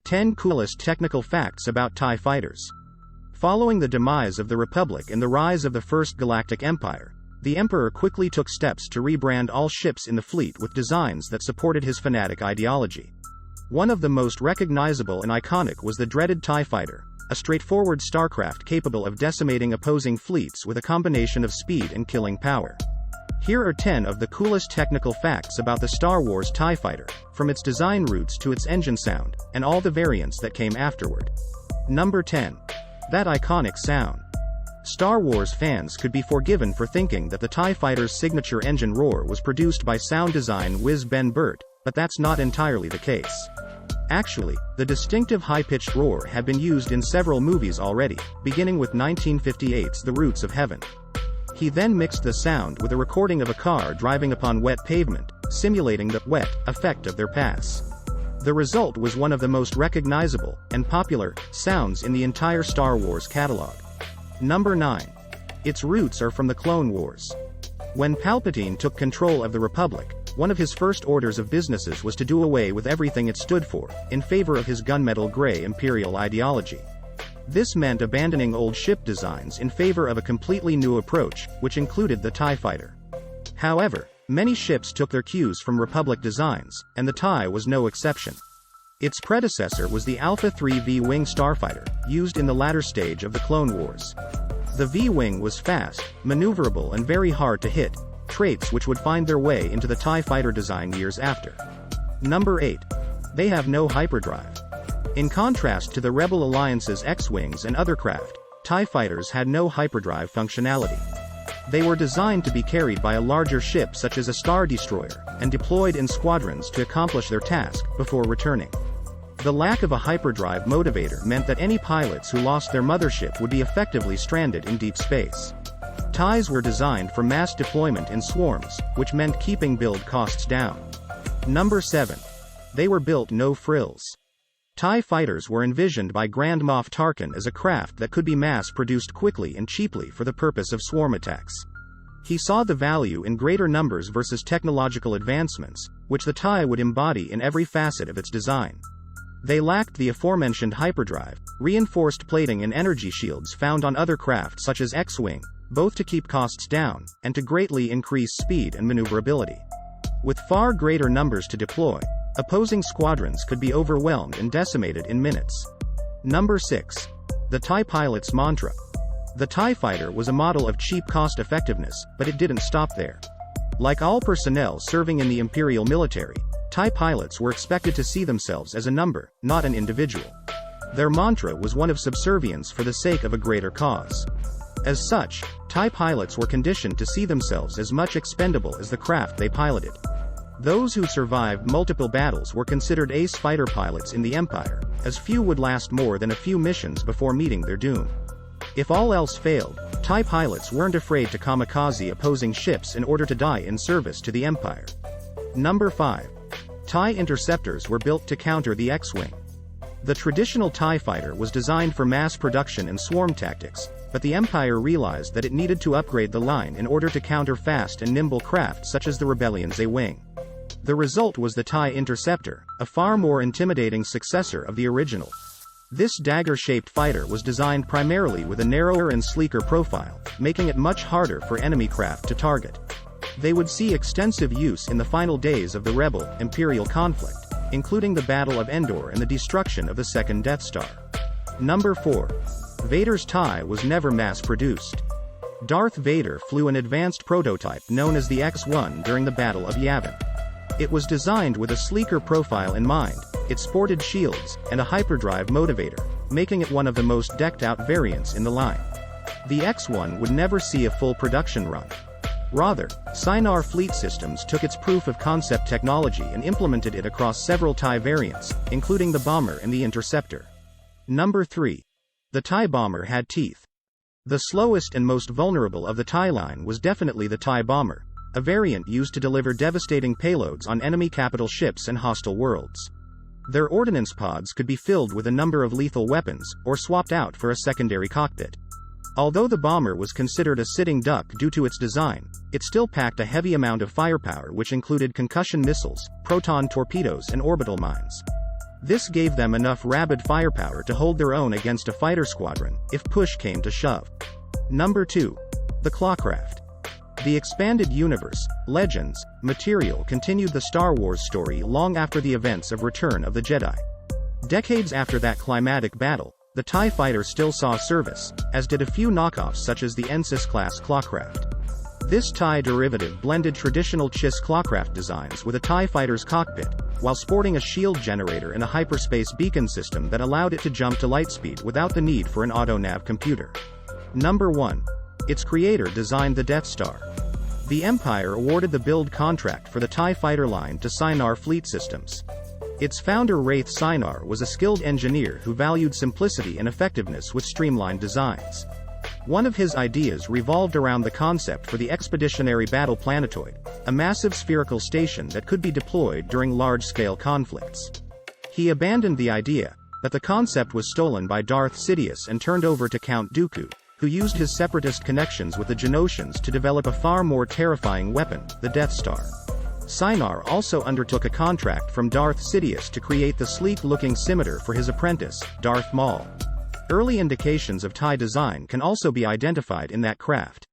10 Coolest Technical Facts About TIE Fighters. Following the demise of the Republic and the rise of the First Galactic Empire, the Emperor quickly took steps to rebrand all ships in the fleet with designs that supported his fanatic ideology. One of the most recognizable and iconic was the dreaded TIE Fighter, a straightforward starcraft capable of decimating opposing fleets with a combination of speed and killing power. Here are 10 of the coolest technical facts about the Star Wars TIE Fighter, from its design roots to its engine sound, and all the variants that came afterward. Number 10. That iconic sound. Star Wars fans could be forgiven for thinking that the TIE Fighter's signature engine roar was produced by sound design whiz Ben Burtt, but that's not entirely the case. Actually, the distinctive high-pitched roar had been used in several movies already, beginning with 1958's The Roots of Heaven. He then mixed the sound with a recording of a car driving upon wet pavement, simulating the wet effect of their pass. The result was one of the most recognizable and popular sounds in the entire Star Wars catalog. Number 9. Its roots are from the Clone Wars. When Palpatine took control of the Republic, one of his first orders of businesses was to do away with everything it stood for, in favor of his gunmetal gray imperial ideology. This meant abandoning old ship designs in favor of a completely new approach, which included the TIE Fighter. However, many ships took their cues from Republic designs, and the TIE was no exception. Its predecessor was the Alpha 3 V-Wing starfighter, used in the latter stage of the Clone Wars. The V-Wing was fast, maneuverable and very hard to hit, traits which would find their way into the TIE Fighter design years after. Number 8. They have no hyperdrive. In contrast to the Rebel Alliance's X-Wings and other craft, TIE Fighters had no hyperdrive functionality. They were designed to be carried by a larger ship such as a Star Destroyer, and deployed in squadrons to accomplish their task, before returning. The lack of a hyperdrive motivator meant that any pilots who lost their mothership would be effectively stranded in deep space. TIEs were designed for mass deployment in swarms, which meant keeping build costs down. Number 7. They were built no frills. TIE Fighters were envisioned by Grand Moff Tarkin as a craft that could be mass-produced quickly and cheaply for the purpose of swarm attacks. He saw the value in greater numbers versus technological advancements, which the TIE would embody in every facet of its design. They lacked the aforementioned hyperdrive, reinforced plating and energy shields found on other craft such as X-Wing, both to keep costs down, and to greatly increase speed and maneuverability. With far greater numbers to deploy, opposing squadrons could be overwhelmed and decimated in minutes. Number 6. The TIE Pilot's Mantra. The TIE Fighter was a model of cheap cost-effectiveness, but it didn't stop there. Like all personnel serving in the Imperial military, TIE pilots were expected to see themselves as a number, not an individual. Their mantra was one of subservience for the sake of a greater cause. As such, TIE pilots were conditioned to see themselves as much expendable as the craft they piloted. Those who survived multiple battles were considered ace fighter pilots in the Empire, as few would last more than a few missions before meeting their doom. If all else failed, TIE pilots weren't afraid to kamikaze opposing ships in order to die in service to the Empire. Number 5. TIE interceptors were built to counter the X-Wing. The traditional TIE Fighter was designed for mass production and swarm tactics, but the Empire realized that it needed to upgrade the line in order to counter fast and nimble craft such as the Rebellion's A-Wing. The result was the TIE Interceptor, a far more intimidating successor of the original. This dagger-shaped fighter was designed primarily with a narrower and sleeker profile, making it much harder for enemy craft to target. They would see extensive use in the final days of the Rebel-Imperial conflict, including the Battle of Endor and the destruction of the Second Death Star. Number 4. Vader's TIE was never mass-produced. Darth Vader flew an advanced prototype known as the X-1 during the Battle of Yavin. It was designed with a sleeker profile in mind, it sported shields, and a hyperdrive motivator, making it one of the most decked-out variants in the line. The X-1 would never see a full production run. Rather, Sinar Fleet Systems took its proof-of-concept technology and implemented it across several TIE variants, including the Bomber and the Interceptor. Number 3. The TIE Bomber had teeth. The slowest and most vulnerable of the TIE line was definitely the TIE Bomber, a variant used to deliver devastating payloads on enemy capital ships and hostile worlds. Their ordnance pods could be filled with a number of lethal weapons, or swapped out for a secondary cockpit. Although the bomber was considered a sitting duck due to its design, it still packed a heavy amount of firepower which included concussion missiles, proton torpedoes and orbital mines. This gave them enough rabid firepower to hold their own against a fighter squadron, if push came to shove. Number 2. The Clawcraft. The expanded universe, legends, material continued the Star Wars story long after the events of Return of the Jedi. Decades after that climatic battle, the TIE fighter still saw service, as did a few knockoffs such as the Ensis-class Clawcraft. This TIE derivative blended traditional Chiss Clawcraft designs with a TIE fighter's cockpit, while sporting a shield generator and a hyperspace beacon system that allowed it to jump to lightspeed without the need for an auto-nav computer. Number 1. Its creator designed the Death Star. The Empire awarded the build contract for the TIE fighter line to Sinar Fleet Systems. Its founder Wraith Sinar was a skilled engineer who valued simplicity and effectiveness with streamlined designs. One of his ideas revolved around the concept for the Expeditionary Battle Planetoid, a massive spherical station that could be deployed during large-scale conflicts. He abandoned the idea, but the concept was stolen by Darth Sidious and turned over to Count Dooku, who used his separatist connections with the Geonosians to develop a far more terrifying weapon, the Death Star. Sinar also undertook a contract from Darth Sidious to create the sleek-looking scimitar for his apprentice, Darth Maul. Early indications of TIE design can also be identified in that craft.